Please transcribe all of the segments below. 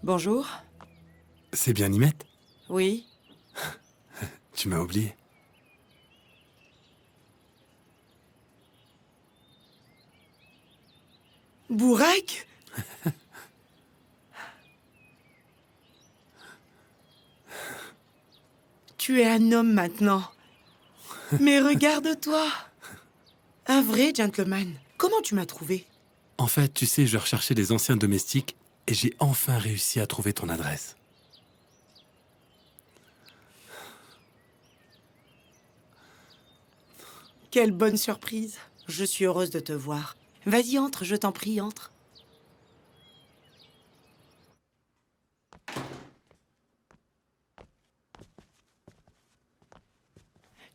Bonjour. C'est bien Nimette? Oui. Tu m'as oublié. Bourak? Tu es un homme maintenant. Mais regarde-toi. Un vrai gentleman. Comment tu m'as trouvé? En fait, tu sais, je recherchais des anciens domestiques et j'ai enfin réussi à trouver ton adresse. Quelle bonne surprise. Je suis heureuse de te voir. Vas-y, entre, je t'en prie, entre.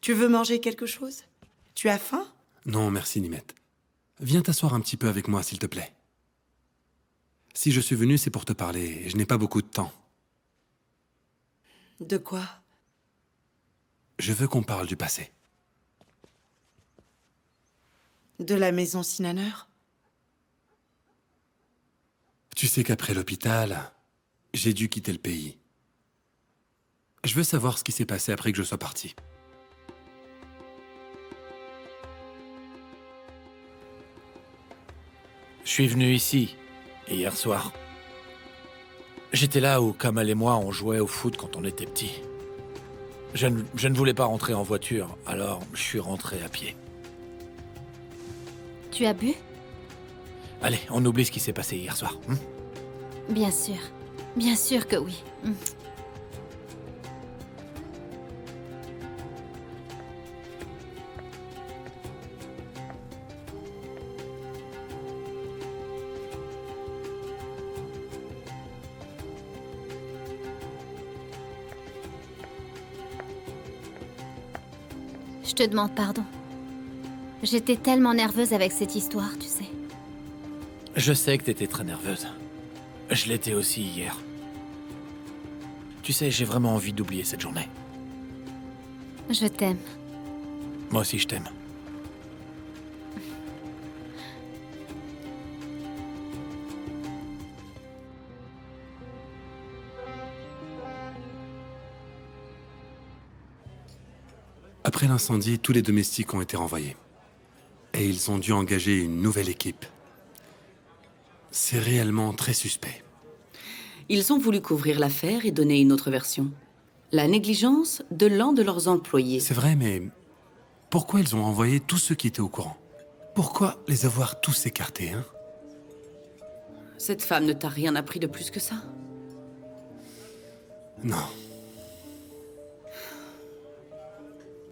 Tu veux manger quelque chose? Tu as faim? Non, merci Nimette. Viens t'asseoir un petit peu avec moi, s'il te plaît. Si je suis venu, c'est pour te parler et je n'ai pas beaucoup de temps. De quoi? Je veux qu'on parle du passé. De la maison Sinaneur? Tu sais qu'après l'hôpital, j'ai dû quitter le pays. Je veux savoir ce qui s'est passé après que je sois parti. Je suis venu ici, hier soir. J'étais là où Kamal et moi, on jouait au foot quand on était petits. Je ne voulais pas rentrer en voiture, alors je suis rentré à pied. Tu as bu? Allez, on oublie ce qui s'est passé hier soir. Bien sûr. Bien sûr que oui. Je te demande pardon. J'étais tellement nerveuse avec cette histoire, tu sais. Je sais que t'étais très nerveuse. Je l'étais aussi hier. Tu sais, j'ai vraiment envie d'oublier cette journée. Je t'aime. Moi aussi, je t'aime. Après l'incendie, tous les domestiques ont été renvoyés. Et ils ont dû engager une nouvelle équipe. C'est réellement très suspect. Ils ont voulu couvrir l'affaire et donner une autre version. La négligence de l'un de leurs employés. C'est vrai, mais pourquoi ils ont envoyé tous ceux qui étaient au courant? Pourquoi les avoir tous écartés, hein? Cette femme ne t'a rien appris de plus que ça? Non.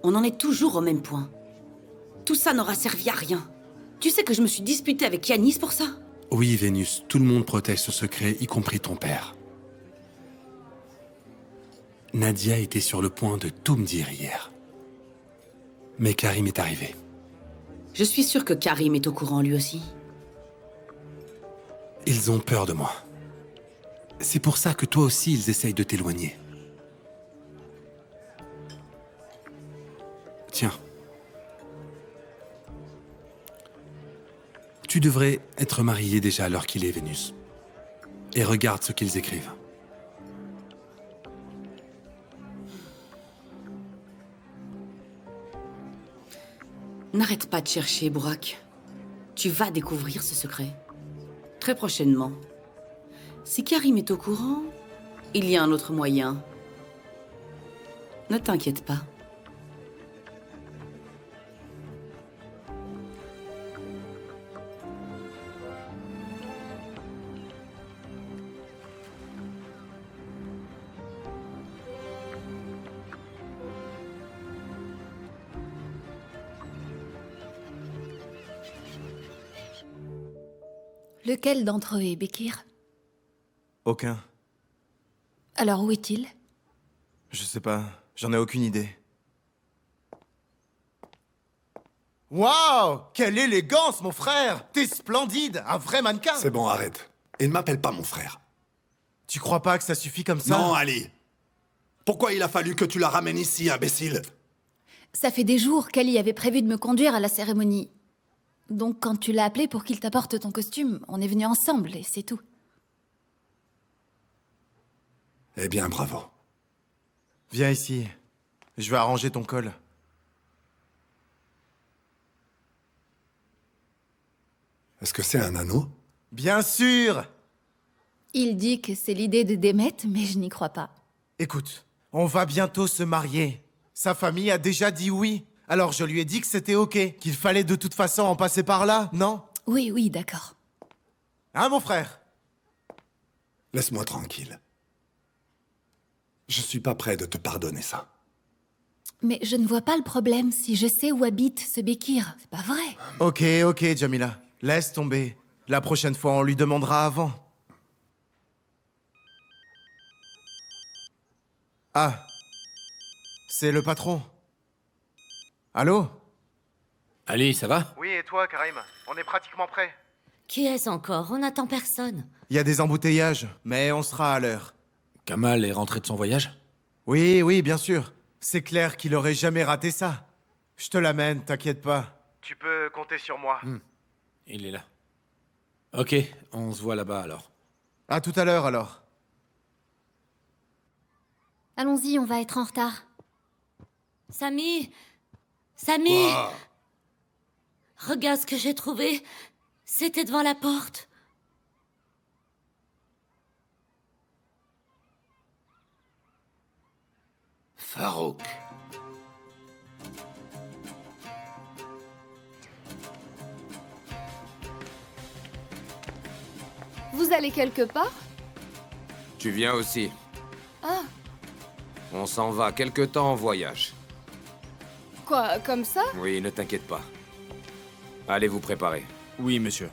On en est toujours au même point. Tout ça n'aura servi à rien. Tu sais que je me suis disputée avec Yanis pour ça? Oui, Vénus, tout le monde protège ce secret, y compris ton père. Nadia était sur le point de tout me dire hier. Mais Karim est arrivé. Je suis sûre que Karim est au courant lui aussi. Ils ont peur de moi. C'est pour ça que toi aussi, ils essayent de t'éloigner. Tiens. Tu devrais être marié déjà à l'heure qu'il est, Vénus. Et regarde ce qu'ils écrivent. N'arrête pas de chercher, Bourak. Tu vas découvrir ce secret. Très prochainement. Si Karim est au courant, il y a un autre moyen. Ne t'inquiète pas. Lequel d'entre eux est Bekir? Aucun. Alors où est-il? Je sais pas. J'en ai aucune idée. Waouh! Quelle élégance, mon frère! T'es splendide! Un vrai mannequin! C'est bon, arrête. Et ne m'appelle pas mon frère. Tu crois pas que ça suffit comme ça? Non, Ali. Pourquoi il a fallu que tu la ramènes ici, imbécile? Ça fait des jours qu'Ali avait prévu de me conduire à la cérémonie. Donc quand tu l'as appelé pour qu'il t'apporte ton costume, on est venus ensemble et c'est tout. Eh bien, bravo. Viens ici. Je vais arranger ton col. Est-ce que c'est un anneau? Bien sûr! Il dit que c'est l'idée de Démet, mais je n'y crois pas. Écoute, on va bientôt se marier. Sa famille a déjà dit oui. Alors je lui ai dit que c'était ok, qu'il fallait de toute façon en passer par là, non? Oui, oui, d'accord. Hein, mon frère? Laisse-moi tranquille. Je suis pas prêt de te pardonner ça. Mais je ne vois pas le problème si je sais où habite ce Bekir. C'est pas vrai. Ok, Jamila. Laisse tomber. La prochaine fois, on lui demandera avant. Ah. C'est le patron. Allô? Ali, ça va? Oui, et toi, Karim? On est pratiquement prêt. Qui est-ce encore? On n'attend personne. Il y a des embouteillages, mais on sera à l'heure. Kamal est rentré de son voyage? Oui, bien sûr. C'est clair qu'il aurait jamais raté ça. Je te l'amène, t'inquiète pas. Tu peux compter sur moi. Il est là. Ok, on se voit là-bas alors. À tout à l'heure, alors. Allons-y, on va être en retard. Samy! Samy! Regarde ce que j'ai trouvé. C'était devant la porte. Farouk. Vous allez quelque part? Tu viens aussi. Ah, On s'en va quelque temps en voyage. quoi, comme ça? Oui, ne t'inquiète pas. Allez vous préparer. Oui, monsieur.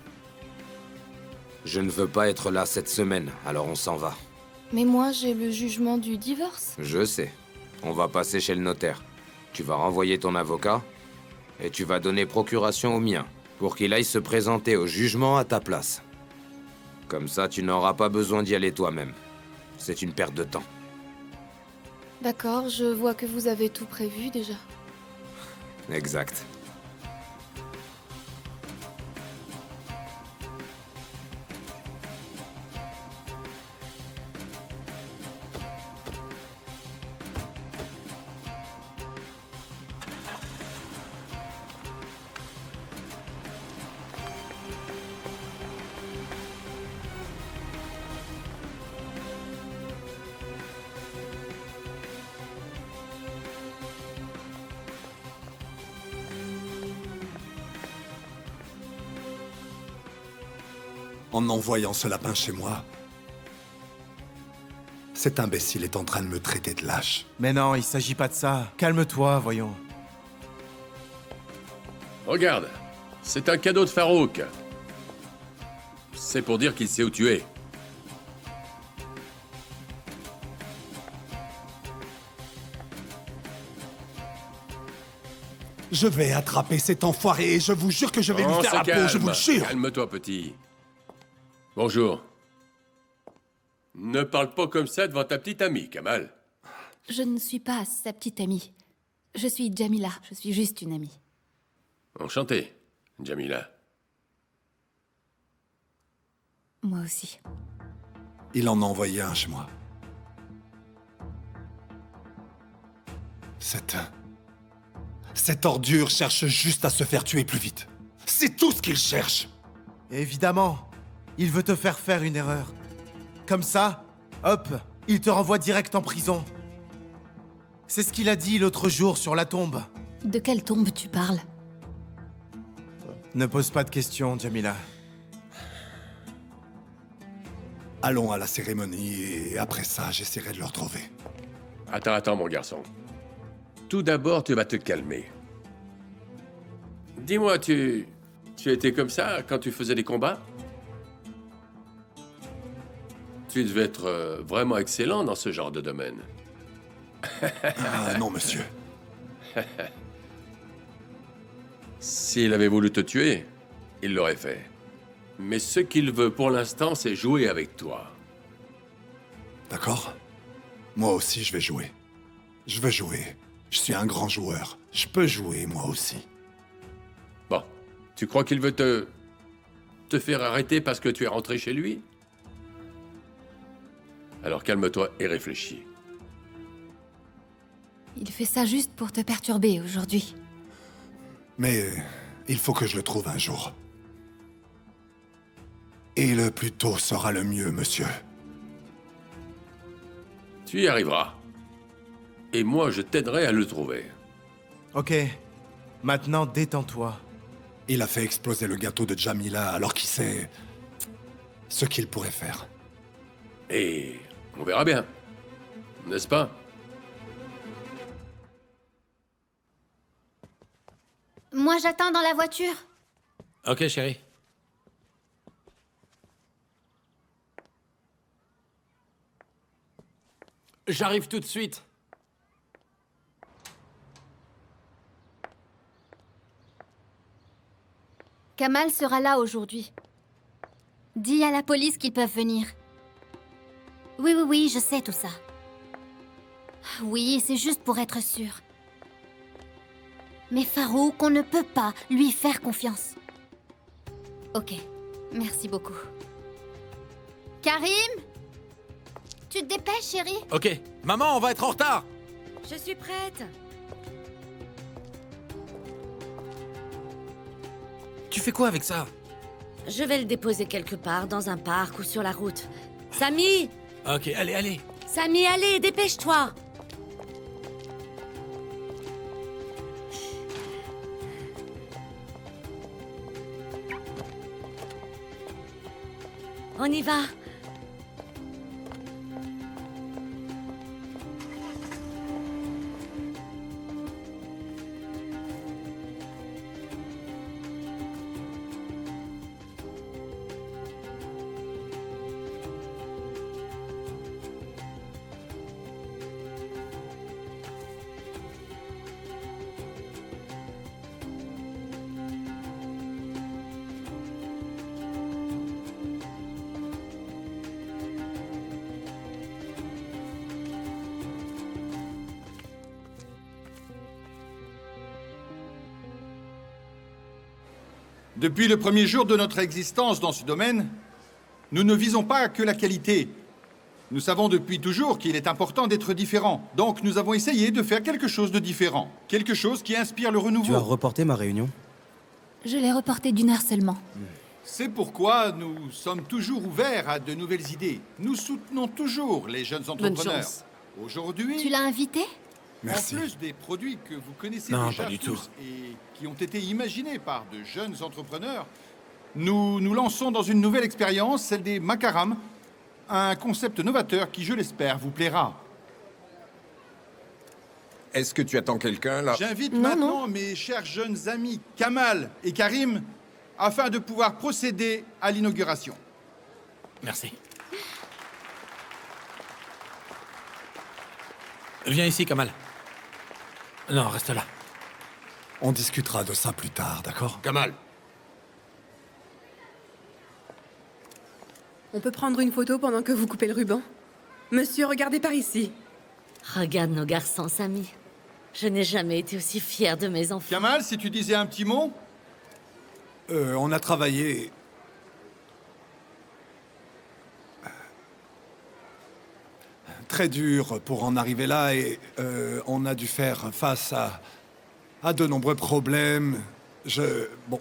Je ne veux pas être là cette semaine, alors on s'en va. Mais moi, j'ai le jugement du divorce. Je sais. On va passer chez le notaire. Tu vas renvoyer ton avocat et tu vas donner procuration au mien pour qu'il aille se présenter au jugement à ta place. Comme ça, tu n'auras pas besoin d'y aller toi-même. C'est une perte de temps. D'accord, je vois que vous avez tout prévu déjà. Exact. En envoyant ce lapin chez moi, cet imbécile est en train de me traiter de lâche. Mais non, il s'agit pas de ça. Calme-toi, voyons. Regarde, c'est un cadeau de Farouk. C'est pour dire qu'il sait où tu es. Je vais attraper cet enfoiré et je vous jure que je vais lui On faire se la peau, je vous le jure. Calme-toi, petit. Bonjour. Ne parle pas comme ça devant ta petite amie, Kamal. Je ne suis pas sa petite amie. Je suis Jamila, je suis juste une amie. Enchanté, Jamila. Moi aussi. Il en a envoyé un chez moi. Cette ordure cherche juste à se faire tuer plus vite. C'est tout ce qu'il cherche. Évidemment. Il veut te faire une erreur. Comme ça, hop, il te renvoie direct en prison. C'est ce qu'il a dit l'autre jour sur la tombe. De quelle tombe tu parles? Ne pose pas de questions, Jamila. Allons à la cérémonie et après ça, j'essaierai de le retrouver. Attends, mon garçon. Tout d'abord, tu vas te calmer. Dis-moi, tu étais comme ça quand tu faisais des combats? Tu devais être vraiment excellent dans ce genre de domaine. Ah non, monsieur. S'il avait voulu te tuer, il l'aurait fait. Mais ce qu'il veut pour l'instant, c'est jouer avec toi. D'accord? Moi aussi, je vais jouer. Je veux jouer. Je suis un grand joueur. Je peux jouer, moi aussi. Bon, tu crois qu'il veut te faire arrêter parce que tu es rentré chez lui? Alors calme-toi et réfléchis. Il fait ça juste pour te perturber aujourd'hui. Mais il faut que je le trouve un jour. Et le plus tôt sera le mieux, monsieur. Tu y arriveras. Et moi, je t'aiderai à le trouver. Ok, maintenant détends-toi. Il a fait exploser le gâteau de Jamila, alors qui sait ce qu'il pourrait faire. Et on verra bien. N'est-ce pas? Moi, j'attends dans la voiture. Ok, chérie. J'arrive tout de suite. Kamal sera là aujourd'hui. Dis à la police qu'ils peuvent venir. Oui, je sais tout ça. Oui, c'est juste pour être sûr. Mais Farouk, on ne peut pas lui faire confiance. Ok, merci beaucoup. Karim? Tu te dépêches, chérie? Ok, maman, on va être en retard. Je suis prête. Tu fais quoi avec ça? Je vais le déposer quelque part, dans un parc ou sur la route. Samy! Ok, allez. Samy, allez, dépêche-toi! On y va. Depuis le premier jour de notre existence dans ce domaine, nous ne visons pas que la qualité. Nous savons depuis toujours qu'il est important d'être différent. Donc nous avons essayé de faire quelque chose de différent. Quelque chose qui inspire le renouveau. Tu as reporté ma réunion? Je l'ai reporté d'1 heure seulement. C'est pourquoi nous sommes toujours ouverts à de nouvelles idées. Nous soutenons toujours les jeunes entrepreneurs. chance. Aujourd'hui, Tu l'as invité? Merci. en plus des produits que vous connaissez Non, déjà pas du tous tout. et qui ont été imaginés par de jeunes entrepreneurs, nous nous lançons dans une nouvelle expérience, celle des macarams, un concept novateur qui, je l'espère, vous plaira. Est-ce que tu attends quelqu'un, là? J'invite maintenant mes chers jeunes amis Kamal et Karim afin de pouvoir procéder à l'inauguration. Merci. Viens ici, Kamal. Non, reste là. On discutera de ça plus tard, d'accord? Kamal. On peut prendre une photo pendant que vous coupez le ruban? Monsieur, regardez par ici. Regarde nos garçons, Samy. Je n'ai jamais été aussi fière de mes enfants. Kamal, si tu disais un petit mot? On a travaillé... très dur pour en arriver là et on a dû faire face à de nombreux problèmes. Bon...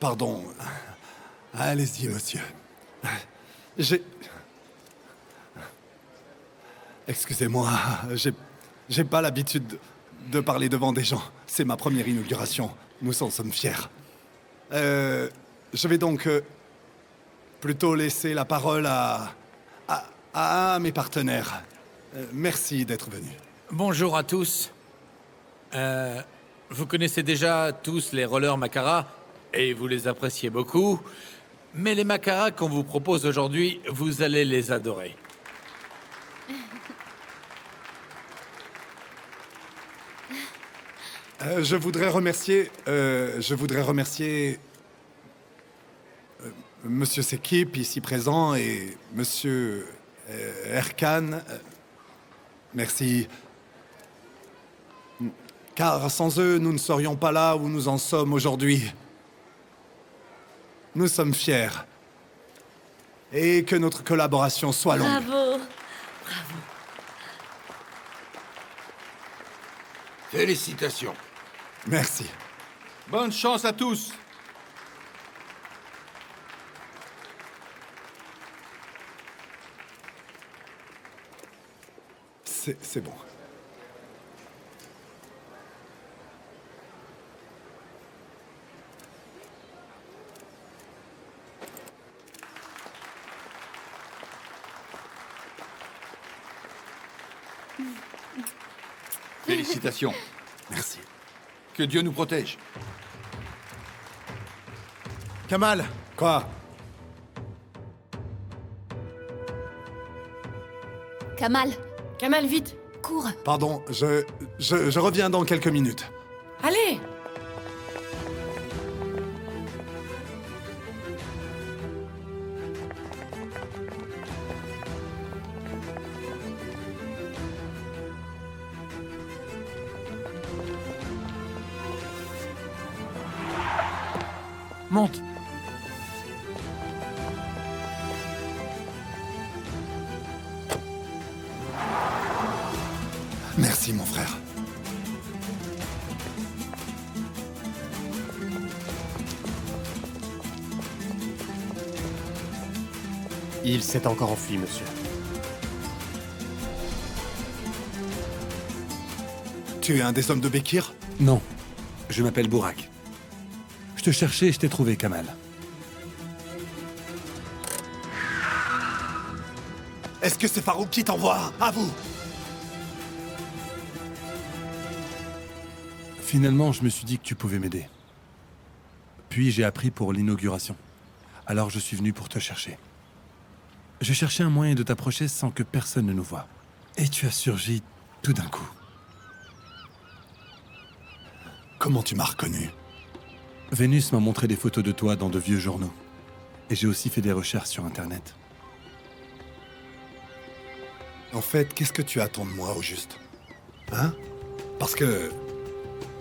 Pardon. Allez-y, monsieur. Excusez-moi, j'ai pas l'habitude de parler devant des gens. C'est ma première inauguration. Nous en sommes fiers. Je vais donc plutôt laisser la parole à mes partenaires. Merci d'être venus. Bonjour à tous. Vous connaissez déjà tous les rollers Macara et vous les appréciez beaucoup. Mais les Macara qu'on vous propose aujourd'hui, vous allez les adorer. Je voudrais remercier Monsieur Sekip, ici présent, et Monsieur Erkan. Merci. Car sans eux, nous ne serions pas là où nous en sommes aujourd'hui. Nous sommes fiers. Et que notre collaboration soit longue. Bravo. Félicitations. Merci. Bonne chance à tous. C'est bon. Félicitations. Merci. Que Dieu nous protège. Kamal, Quoi? Kamal, Kamal, vite. cours. Pardon, je reviens dans quelques minutes. Allez. Monte. Merci, mon frère. Il s'est encore enfui, monsieur. Tu es un des hommes de Bekir? Non, je m'appelle Burak. Je te cherchais et je t'ai trouvé, Kamal. Est-ce que c'est Farouk qui t'envoie? À vous! Finalement, je me suis dit que tu pouvais m'aider. Puis j'ai appris pour l'inauguration. Alors je suis venu pour te chercher. Je cherchais un moyen de t'approcher sans que personne ne nous voie. Et tu as surgi tout d'un coup. Comment tu m'as reconnu? Vénus m'a montré des photos de toi dans de vieux journaux. Et j'ai aussi fait des recherches sur Internet. En fait, qu'est-ce que tu attends de moi, au juste? Hein? Parce que...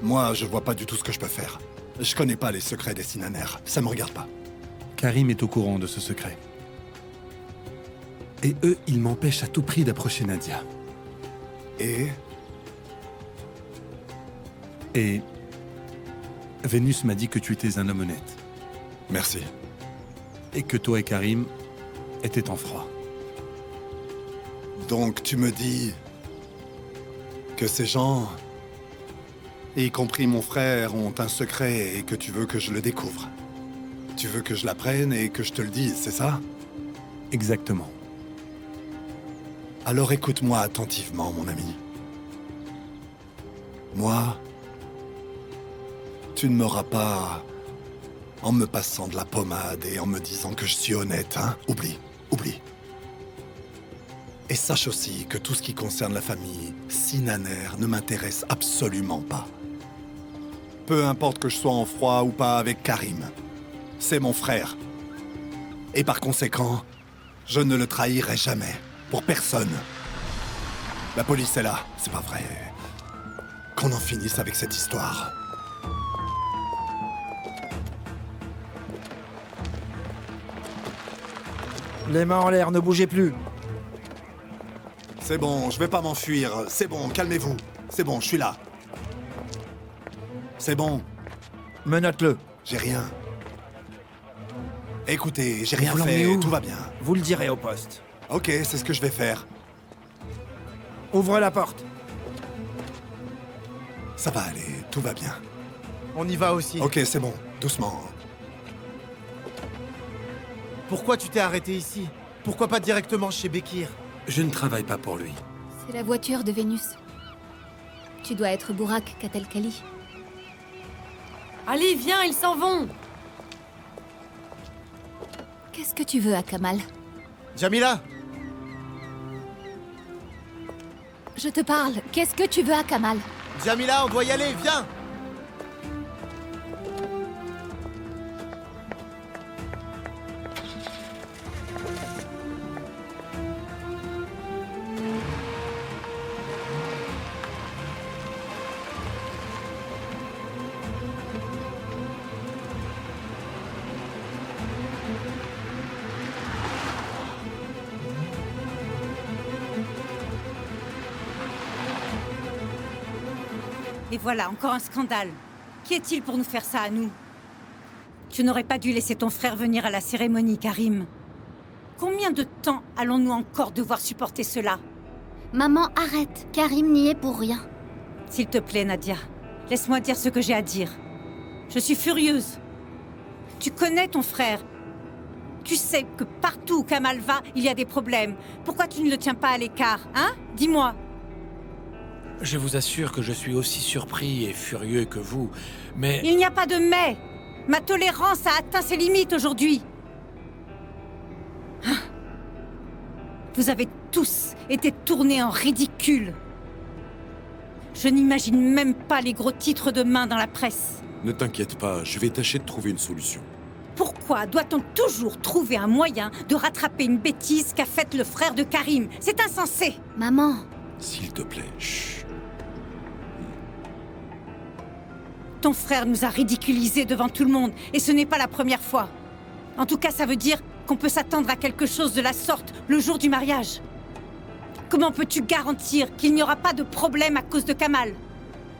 moi, je vois pas du tout ce que je peux faire. Je connais pas les secrets des Sinaner. Ça me regarde pas. Karim est au courant de ce secret. Et eux, ils m'empêchent à tout prix d'approcher Nadia. Et... Vénus m'a dit que tu étais un homme honnête. Merci. Et que toi et Karim étaient en froid. Donc tu me dis... que ces gens... y compris mon frère, ont un secret et que tu veux que je le découvre. Tu veux que je l'apprenne et que je te le dise, c'est ça? Exactement. Alors écoute-moi attentivement, mon ami. Moi, tu ne m'auras pas en me passant de la pommade et en me disant que je suis honnête, hein? Oublie. Et sache aussi que tout ce qui concerne la famille Sinaner ne m'intéresse absolument pas. Peu importe que je sois en froid ou pas avec Karim, c'est mon frère. Et par conséquent, je ne le trahirai jamais. Pour personne. La police est là, c'est pas vrai. Qu'on en finisse avec cette histoire. Les mains en l'air, ne bougez plus. C'est bon, je vais pas m'enfuir. C'est bon, calmez-vous. C'est bon, je suis là. C'est bon. Menotte-le. J'ai rien. Écoutez, j'ai rien Vous l'emmenez fait, où? tout va bien. Vous le direz au poste. Ok, c'est ce que je vais faire. Ouvre la porte. Ça va aller, tout va bien. On y va aussi. Ok, c'est bon, doucement. Pourquoi tu t'es arrêté ici? Pourquoi pas directement chez Bekir? Je ne travaille pas pour lui. C'est la voiture de Vénus. Tu dois être Burak Katelkali. Allez, viens, ils s'en vont. Qu'est-ce que tu veux à Kamal? Jamila! Je te parle. Qu'est-ce que tu veux à Kamal? Jamila, on doit y aller, viens! Et voilà, encore un scandale. Qui est-il pour nous faire ça à nous? Tu n'aurais pas dû laisser ton frère venir à la cérémonie, Karim. Combien de temps allons-nous encore devoir supporter cela? Maman, arrête. Karim n'y est pour rien. S'il te plaît, Nadia, laisse-moi dire ce que j'ai à dire. Je suis furieuse. Tu connais ton frère. Tu sais que partout où Kamal va, il y a des problèmes. Pourquoi tu ne le tiens pas à l'écart, hein? Dis-moi. Je vous assure que je suis aussi surpris et furieux que vous, mais... Il n'y a pas de mais. Ma tolérance a atteint ses limites aujourd'hui. Ah. Vous avez tous été tournés en ridicule. Je n'imagine même pas les gros titres de main dans la presse. Ne t'inquiète pas, je vais tâcher de trouver une solution. Pourquoi doit-on toujours trouver un moyen de rattraper une bêtise qu'a faite le frère de Karim? C'est insensé. Maman. S'il te plaît, chut. Ton frère nous a ridiculisés devant tout le monde, et ce n'est pas la première fois. En tout cas, ça veut dire qu'on peut s'attendre à quelque chose de la sorte le jour du mariage. Comment peux-tu garantir qu'il n'y aura pas de problème à cause de Kamal?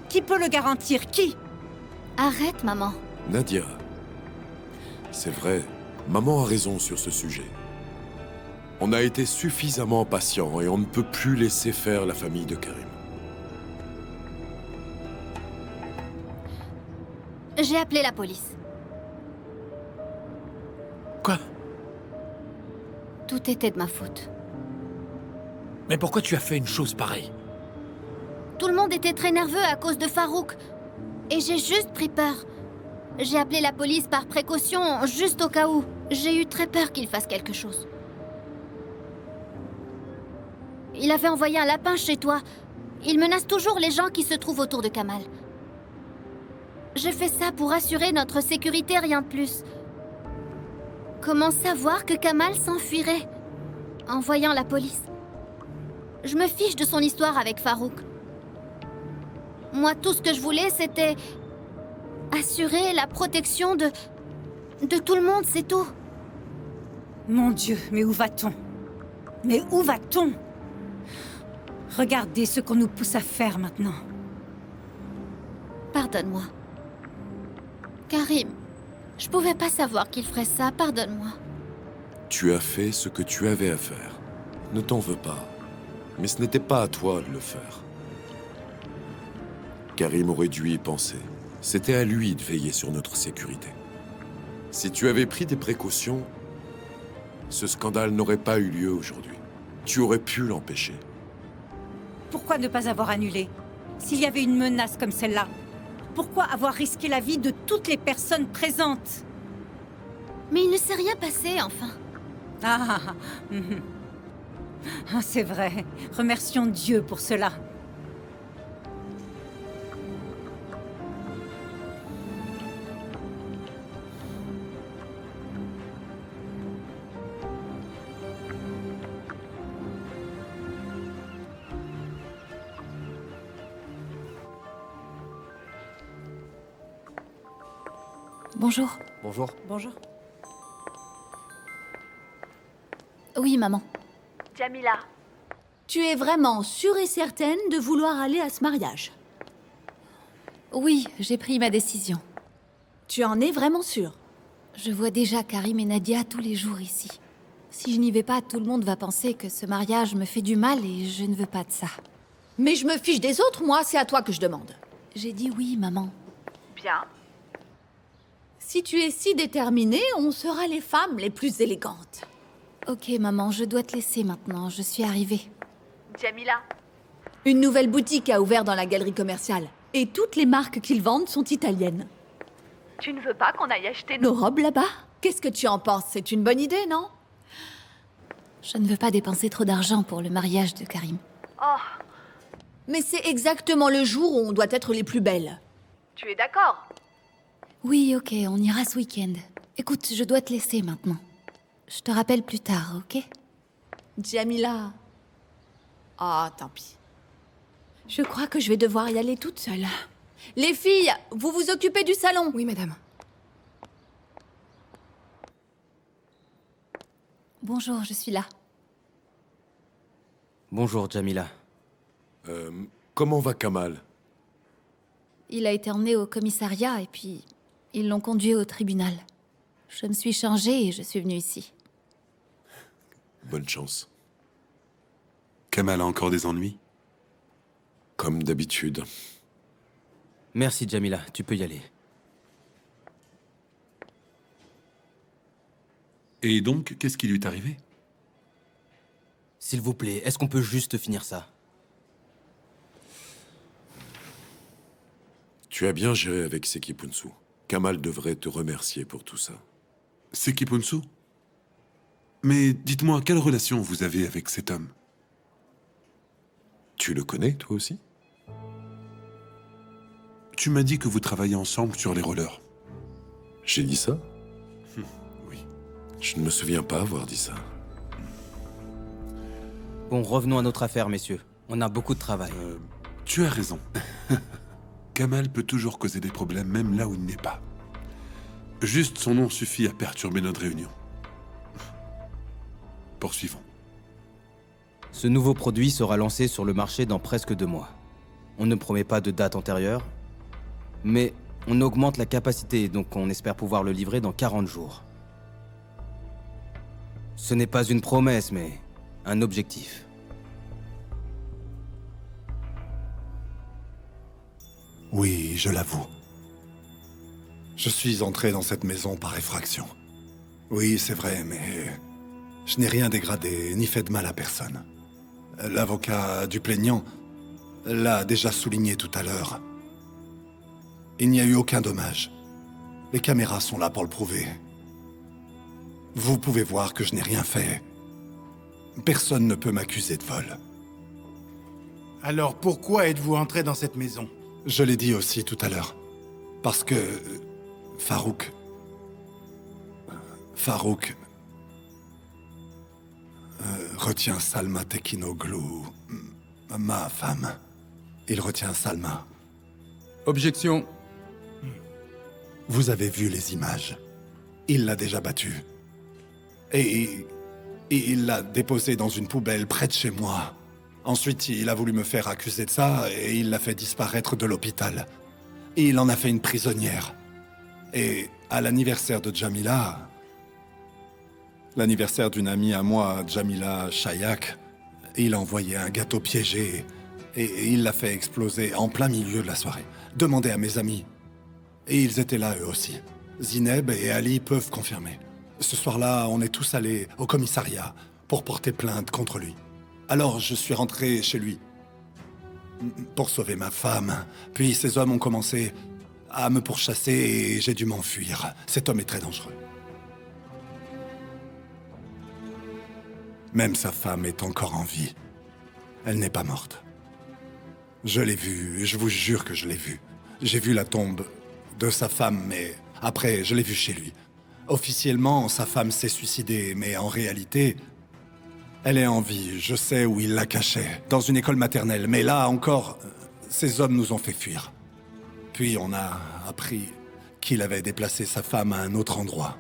Qui peut le garantir? Qui? Arrête, maman. Nadia, c'est vrai, maman a raison sur ce sujet. On a été suffisamment patient et on ne peut plus laisser faire la famille de Karim. J'ai appelé la police. Quoi? Tout était de ma faute. Mais pourquoi tu as fait une chose pareille? Tout le monde était très nerveux à cause de Farouk. Et j'ai juste pris peur. J'ai appelé la police par précaution, juste au cas où. J'ai eu très peur qu'il fasse quelque chose. Il avait envoyé un lapin chez toi. Il menace toujours les gens qui se trouvent autour de Kamal. J'ai fait ça pour assurer notre sécurité, rien de plus. Comment savoir que Kamal s'enfuirait en voyant la police? Je me fiche de son histoire avec Farouk. Moi, tout ce que je voulais, c'était assurer la protection de tout le monde, c'est tout. Mon Dieu, mais où va-t-on? Mais où va-t-on? Regardez ce qu'on nous pousse à faire maintenant. Pardonne-moi. Karim, je pouvais pas savoir qu'il ferait ça, pardonne-moi. Tu as fait ce que tu avais à faire. Ne t'en veux pas. Mais ce n'était pas à toi de le faire. Karim aurait dû y penser. C'était à lui de veiller sur notre sécurité. Si tu avais pris des précautions, ce scandale n'aurait pas eu lieu aujourd'hui. Tu aurais pu l'empêcher. Pourquoi ne pas avoir annulé? S'il y avait une menace comme celle-là, pourquoi avoir risqué la vie de toutes les personnes présentes? Mais il ne s'est rien passé, enfin. C'est vrai. Remercions Dieu pour cela. Bonjour. Bonjour. Bonjour. Oui, maman. Jamila, tu es vraiment sûre et certaine de vouloir aller à ce mariage? Oui, j'ai pris ma décision. Tu en es vraiment sûre? Je vois déjà Karim et Nadia tous les jours ici. Si je n'y vais pas, tout le monde va penser que ce mariage me fait du mal et je ne veux pas de ça. Mais je me fiche des autres, moi, c'est à toi que je demande. J'ai dit oui, maman. Bien. Si tu es si déterminée, on sera les femmes les plus élégantes. Ok, maman, je dois te laisser maintenant. Je suis arrivée. Jamila. Une nouvelle boutique a ouvert dans la galerie commerciale. Et toutes les marques qu'ils vendent sont italiennes. Tu ne veux pas qu'on aille acheter nos robes là-bas? Qu'est-ce que tu en penses? C'est une bonne idée, non? Je ne veux pas dépenser trop d'argent pour le mariage de Karim. Oh. Mais c'est exactement le jour où on doit être les plus belles. Tu es d'accord? Oui, ok, on ira ce week-end. Écoute, je dois te laisser maintenant. Je te rappelle plus tard, ok? Jamila. Ah, tant pis. Je crois que je vais devoir y aller toute seule. Les filles, vous vous occupez du salon? Oui, madame. Bonjour, je suis là. Bonjour, Jamila. Comment va Kamal? il a été emmené au commissariat et puis ils l'ont conduit au tribunal. Je me suis changée et je suis venue ici. Bonne chance. Kamal a encore des ennuis? Comme d'habitude. Merci, Jamila. Tu peux y aller. Et donc, qu'est-ce qui lui est arrivé? S'il vous plaît, est-ce qu'on peut juste finir ça? Tu as bien géré avec Sekipunsu. Kamal devrait te remercier pour tout ça. Sekipunsu? Mais dites-moi, quelle relation vous avez avec cet homme? Tu le connais, toi aussi? Tu m'as dit que vous travaillez ensemble sur les rollers. J'ai dit ça? Oui. Je ne me souviens pas avoir dit ça. Bon, revenons à notre affaire, messieurs. On a beaucoup de travail. Tu as raison. Kamal peut toujours causer des problèmes, même là où il n'est pas. Juste son nom suffit à perturber notre réunion. Poursuivons. Ce nouveau produit sera lancé sur le marché dans presque 2 mois. On ne promet pas de date antérieure, mais on augmente la capacité, donc on espère pouvoir le livrer dans 40 jours. Ce n'est pas une promesse, mais un objectif. Oui, je l'avoue. Je suis entré dans cette maison par effraction. Oui, c'est vrai, mais je n'ai rien dégradé, ni fait de mal à personne. L'avocat du plaignant l'a déjà souligné tout à l'heure. Il n'y a eu aucun dommage. Les caméras sont là pour le prouver. Vous pouvez voir que je n'ai rien fait. Personne ne peut m'accuser de vol. Alors pourquoi êtes-vous entré dans cette maison? Je l'ai dit aussi tout à l'heure. Parce que... Farouk retient Salma Tekinoglu, ma femme. Il retient Salma. Objection. Vous avez vu les images. Il l'a déjà battue. Et il l'a déposée dans une poubelle près de chez moi. Ensuite, il a voulu me faire accuser de ça et il l'a fait disparaître de l'hôpital. Et il en a fait une prisonnière. Et à l'anniversaire de Jamila, l'anniversaire d'une amie à moi, Jamila Chayak, il a envoyé un gâteau piégé et il l'a fait exploser en plein milieu de la soirée. Demandez à mes amis. Et ils étaient là eux aussi. Zineb et Ali peuvent confirmer. Ce soir-là, on est tous allés au commissariat pour porter plainte contre lui. Alors je suis rentré chez lui pour sauver ma femme. Puis ces hommes ont commencé à me pourchasser et j'ai dû m'enfuir. Cet homme est très dangereux. Même sa femme est encore en vie. Elle n'est pas morte. Je l'ai vue, je vous jure que je l'ai vue. J'ai vu la tombe de sa femme, mais après, je l'ai vue chez lui. Officiellement, sa femme s'est suicidée, mais en réalité, elle est en vie. Je sais où il la cachait, dans une école maternelle. Mais là encore, ces hommes nous ont fait fuir. Puis on a appris qu'il avait déplacé sa femme à un autre endroit.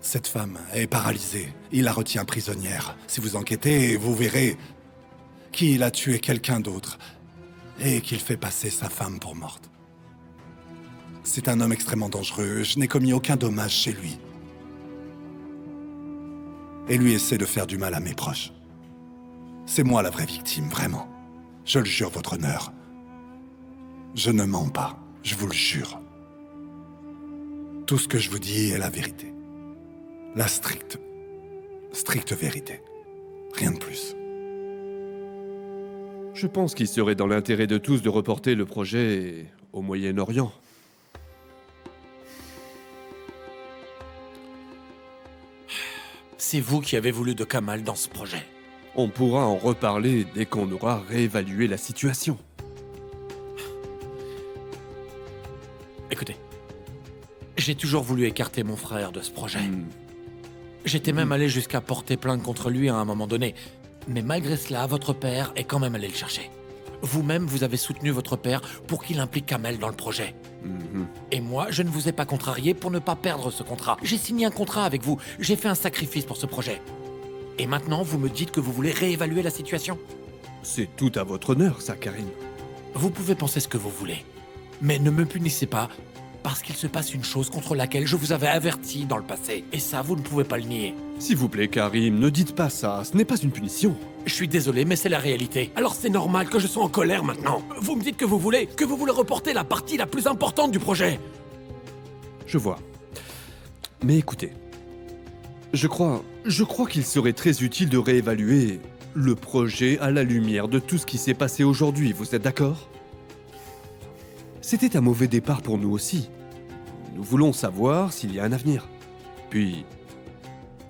Cette femme est paralysée. Il la retient prisonnière. Si vous enquêtez, vous verrez qu'il a tué quelqu'un d'autre et qu'il fait passer sa femme pour morte. C'est un homme extrêmement dangereux. Je n'ai commis aucun dommage chez lui. Et lui essaie de faire du mal à mes proches. C'est moi la vraie victime, vraiment. Je le jure, votre honneur. Je ne mens pas, je vous le jure. Tout ce que je vous dis est la vérité. La stricte vérité. Rien de plus. Je pense qu'il serait dans l'intérêt de tous de reporter le projet au Moyen-Orient. C'est vous qui avez voulu de Kamal dans ce projet. On pourra en reparler dès qu'on aura réévalué la situation. Écoutez, j'ai toujours voulu écarter mon frère de ce projet. J'étais même allé jusqu'à porter plainte contre lui à un moment donné. Mais malgré cela, votre père est quand même allé le chercher. Vous-même, vous avez soutenu votre père pour qu'il implique Kamel dans le projet. Et moi, je ne vous ai pas contrarié pour ne pas perdre ce contrat. J'ai signé un contrat avec vous. J'ai fait un sacrifice pour ce projet. Et maintenant, vous me dites que vous voulez réévaluer la situation? C'est tout à votre honneur, ça, Karim. Vous pouvez penser ce que vous voulez. Mais ne me punissez pas, parce qu'il se passe une chose contre laquelle je vous avais averti dans le passé. Et ça, vous ne pouvez pas le nier. S'il vous plaît, Karim, ne dites pas ça. Ce n'est pas une punition. Je suis désolé, mais c'est la réalité. Alors c'est normal que je sois en colère maintenant. Vous me dites que vous voulez reporter la partie la plus importante du projet. Je vois. Mais écoutez, je crois qu'il serait très utile de réévaluer le projet à la lumière de tout ce qui s'est passé aujourd'hui. Vous êtes d'accord? C'était un mauvais départ pour nous aussi. Nous voulons savoir s'il y a un avenir. Puis,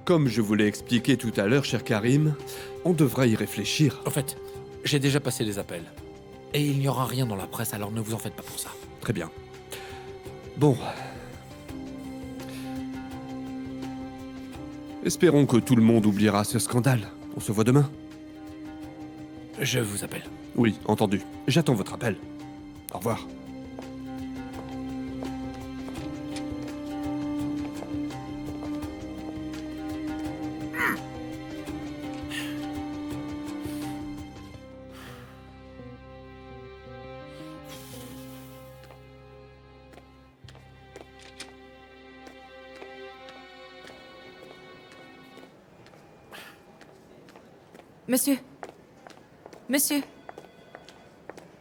comme je vous l'ai expliqué tout à l'heure, cher Karim, on devra y réfléchir. En fait, j'ai déjà passé les appels. Et il n'y aura rien dans la presse, alors ne vous en faites pas pour ça. Très bien. Bon. Espérons que tout le monde oubliera ce scandale. On se voit demain. Je vous appelle. Oui, entendu. J'attends votre appel. Au revoir. Monsieur.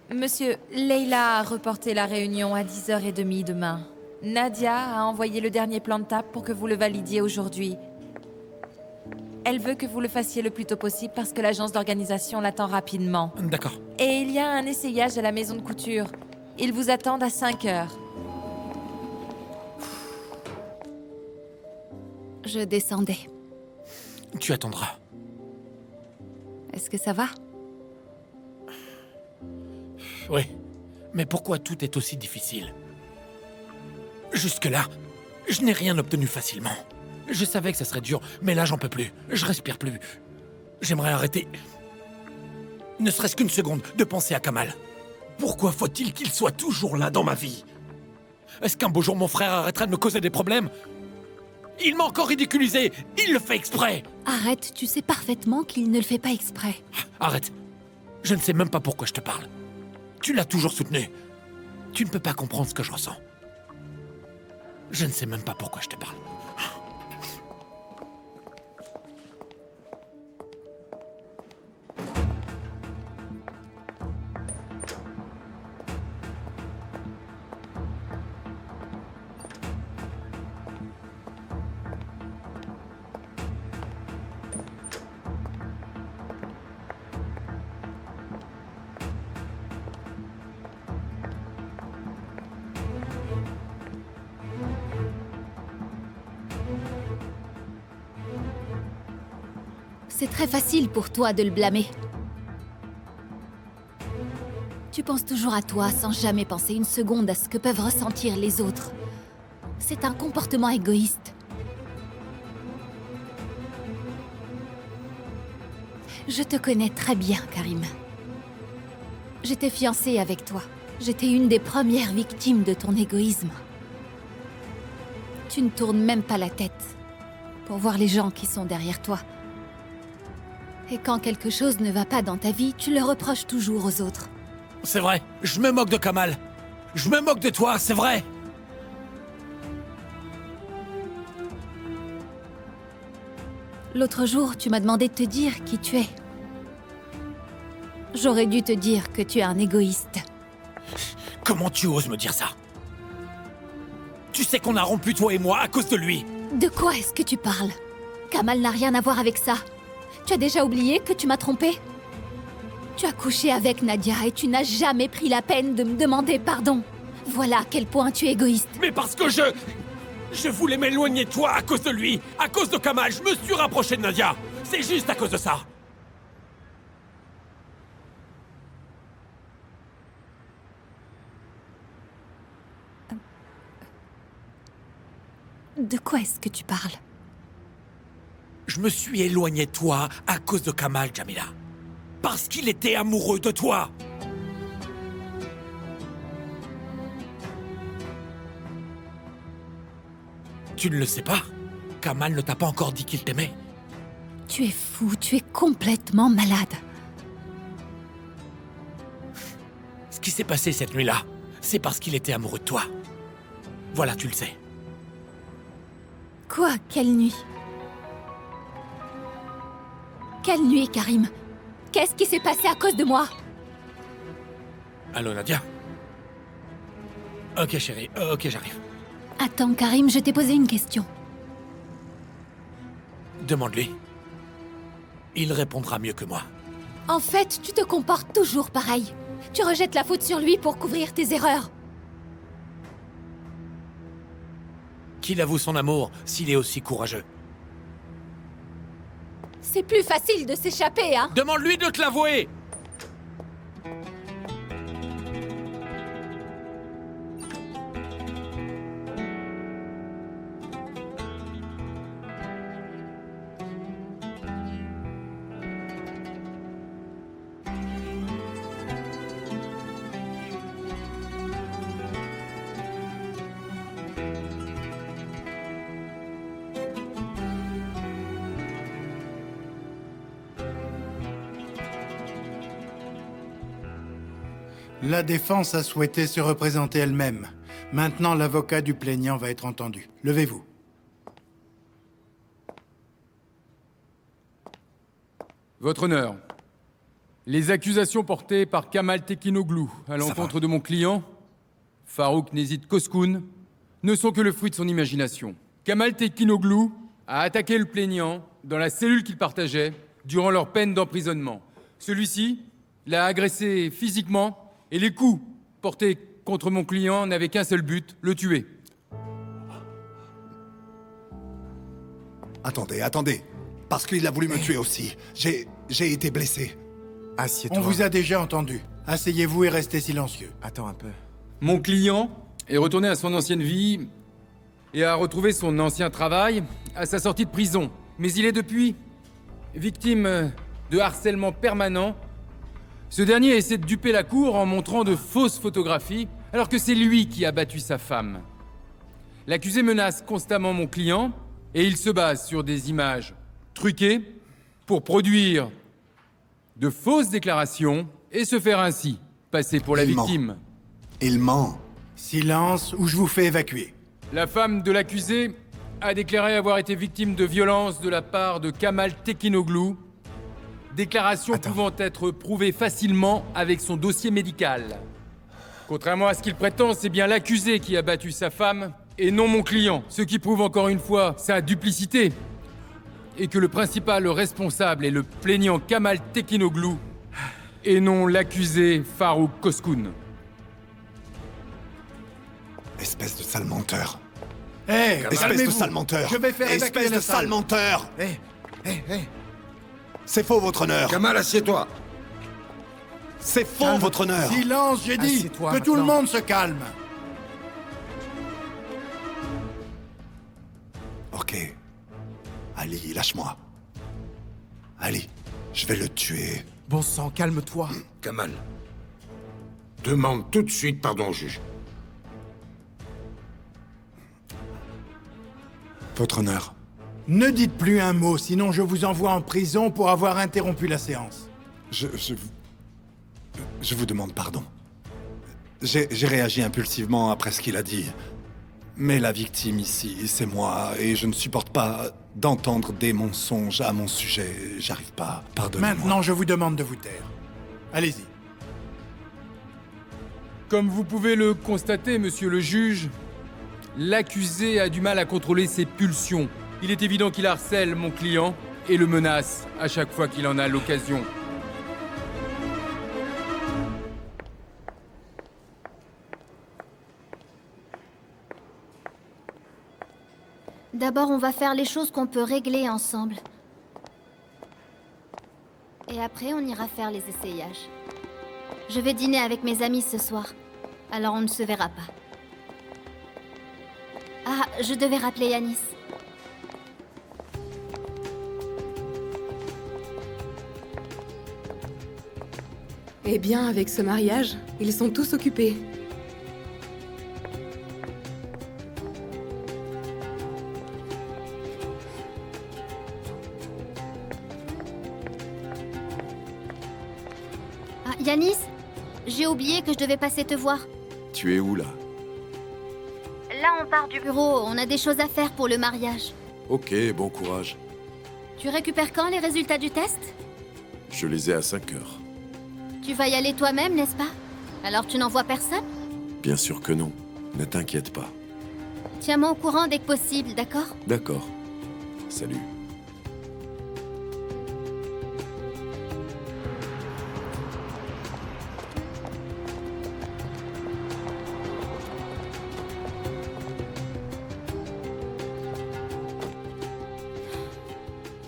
Monsieur, Leila a reporté la réunion à 10h30 demain. Nadia a envoyé le dernier plan de table pour que vous le validiez aujourd'hui. Elle veut que vous le fassiez le plus tôt possible parce que l'agence d'organisation l'attend rapidement. D'accord. Et il y a un essayage à la maison de couture. Ils vous attendent à 5h. Je descendais. Tu attendras. Est-ce que ça va? Oui. Mais pourquoi tout est aussi difficile? Jusque-là, je n'ai rien obtenu facilement. Je savais que ça serait dur, mais là j'en peux plus. Je respire plus. J'aimerais arrêter, ne serait-ce qu'une seconde, de penser à Kamal. Pourquoi faut-il qu'il soit toujours là dans ma vie? Est-ce qu'un beau jour mon frère arrêtera de me causer des problèmes? Il m'a encore ridiculisé. Il le fait exprès. Arrête, tu sais parfaitement qu'il ne le fait pas exprès. Arrête. Je ne sais même pas pourquoi je te parle. Tu l'as toujours soutenu. Tu ne peux pas comprendre ce que je ressens. Je ne sais même pas pourquoi je te parle. C'est très facile pour toi de le blâmer. Tu penses toujours à toi sans jamais penser une seconde à ce que peuvent ressentir les autres. C'est un comportement égoïste. Je te connais très bien, Karim. J'étais fiancée avec toi. J'étais une des premières victimes de ton égoïsme. Tu ne tournes même pas la tête pour voir les gens qui sont derrière toi. Et quand quelque chose ne va pas dans ta vie, tu le reproches toujours aux autres. C'est vrai, je me moque de Kamal. Je me moque de toi, c'est vrai. L'autre jour, tu m'as demandé de te dire qui tu es. J'aurais dû te dire que tu es un égoïste. Comment tu oses me dire ça? Tu sais qu'on a rompu toi et moi à cause de lui. De quoi est-ce que tu parles? Kamal n'a rien à voir avec ça. Tu as déjà oublié que tu m'as trompé? Tu as couché avec Nadia et tu n'as jamais pris la peine de me demander pardon. Voilà à quel point tu es égoïste. Mais parce que je voulais m'éloigner de toi à cause de lui. À cause de Kamal, je me suis rapproché de Nadia. C'est juste à cause de ça. De quoi est-ce que tu parles? Je me suis éloigné de toi à cause de Kamal, Jamila. Parce qu'il était amoureux de toi. Tu ne le sais pas? Kamal ne t'a pas encore dit qu'il t'aimait. Tu es fou, tu es complètement malade. Ce qui s'est passé cette nuit-là, c'est parce qu'il était amoureux de toi. Voilà, tu le sais. Quoi? Quelle nuit? Quelle nuit, Karim? Qu'est-ce qui s'est passé à cause de moi? Allô, Nadia? Ok, chérie. Ok, j'arrive. Attends, Karim, je t'ai posé une question. Demande-lui. Il répondra mieux que moi. En fait, tu te comportes toujours pareil. Tu rejettes la faute sur lui pour couvrir tes erreurs. Qu'il avoue son amour s'il est aussi courageux. C'est plus facile de s'échapper, hein? Demande-lui de te l'avouer! La défense a souhaité se représenter elle-même. Maintenant, l'avocat du plaignant va être entendu. Levez-vous. Votre honneur, les accusations portées par Kamal Tekinoglu à l'encontre de mon client, Farouk Nezid Koskoun, ne sont que le fruit de son imagination. Kamal Tekinoglu a attaqué le plaignant dans la cellule qu'il partageait durant leur peine d'emprisonnement. Celui-ci l'a agressé physiquement et les coups portés contre mon client n'avaient qu'un seul but, le tuer. Attendez. Parce qu'il a voulu me tuer aussi. J'ai été blessé. Assieds-toi. On vous a déjà entendu. Asseyez-vous et restez silencieux. Attends un peu. Mon client est retourné à son ancienne vie et a retrouvé son ancien travail à sa sortie de prison. Mais il est depuis victime de harcèlement permanent. Ce dernier essaie de duper la cour en montrant de fausses photographies, alors que c'est lui qui a battu sa femme. L'accusé menace constamment mon client, et il se base sur des images truquées pour produire de fausses déclarations et se faire ainsi passer pour la victime. Il ment. Silence, ou je vous fais évacuer. La femme de l'accusé a déclaré avoir été victime de violences de la part de Kamal Tekinoglu, déclaration pouvant être prouvée facilement avec son dossier médical. Contrairement à ce qu'il prétend, c'est bien l'accusé qui a battu sa femme et non mon client, ce qui prouve encore une fois sa duplicité et que le principal responsable est le plaignant Kamal Tekinoglu et non l'accusé Farouk Koskoun. Espèce de sale menteur. Espèce de sale menteur. Je vais faire Espèce de sale menteur. C'est faux, votre honneur. Kamal, assieds-toi. C'est faux, votre honneur. Silence, j'ai dit. Que tout le monde se calme. Ok. Ali, lâche-moi. Ali, je vais le tuer. Bon sang, calme-toi. Kamal, demande tout de suite pardon au juge. Votre honneur. Ne dites plus un mot, sinon je vous envoie en prison pour avoir interrompu la séance. Je vous demande pardon. J'ai réagi impulsivement après ce qu'il a dit. Mais la victime ici, c'est moi, et je ne supporte pas d'entendre des mensonges à mon sujet. J'arrive pas. Pardonnez-moi. Maintenant, je vous demande de vous taire. Allez-y. Comme vous pouvez le constater, monsieur le juge, l'accusé a du mal à contrôler ses pulsions. Il est évident qu'il harcèle mon client et le menace à chaque fois qu'il en a l'occasion. D'abord, on va faire les choses qu'on peut régler ensemble. Et après, on ira faire les essayages. Je vais dîner avec mes amis ce soir, alors on ne se verra pas. Ah, je devais rappeler Yanis. Eh bien, avec ce mariage, ils sont tous occupés. Ah, Yanis, j'ai oublié que je devais passer te voir. Tu es où, là? Là, on part du bureau. On a des choses à faire pour le mariage. Ok, bon courage. Tu récupères quand les résultats du test? Je les ai à 5 heures. Tu vas y aller toi-même, n'est-ce pas? Alors tu n'envoies personne? Bien sûr que non. Ne t'inquiète pas. Tiens-moi au courant dès que possible, d'accord? D'accord. Salut.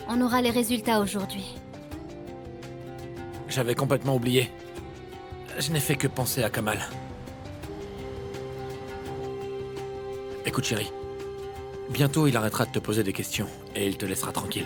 On aura les résultats aujourd'hui. J'avais complètement oublié. Je n'ai fait que penser à Kamal. Écoute, chérie. Bientôt, il arrêtera de te poser des questions et il te laissera tranquille.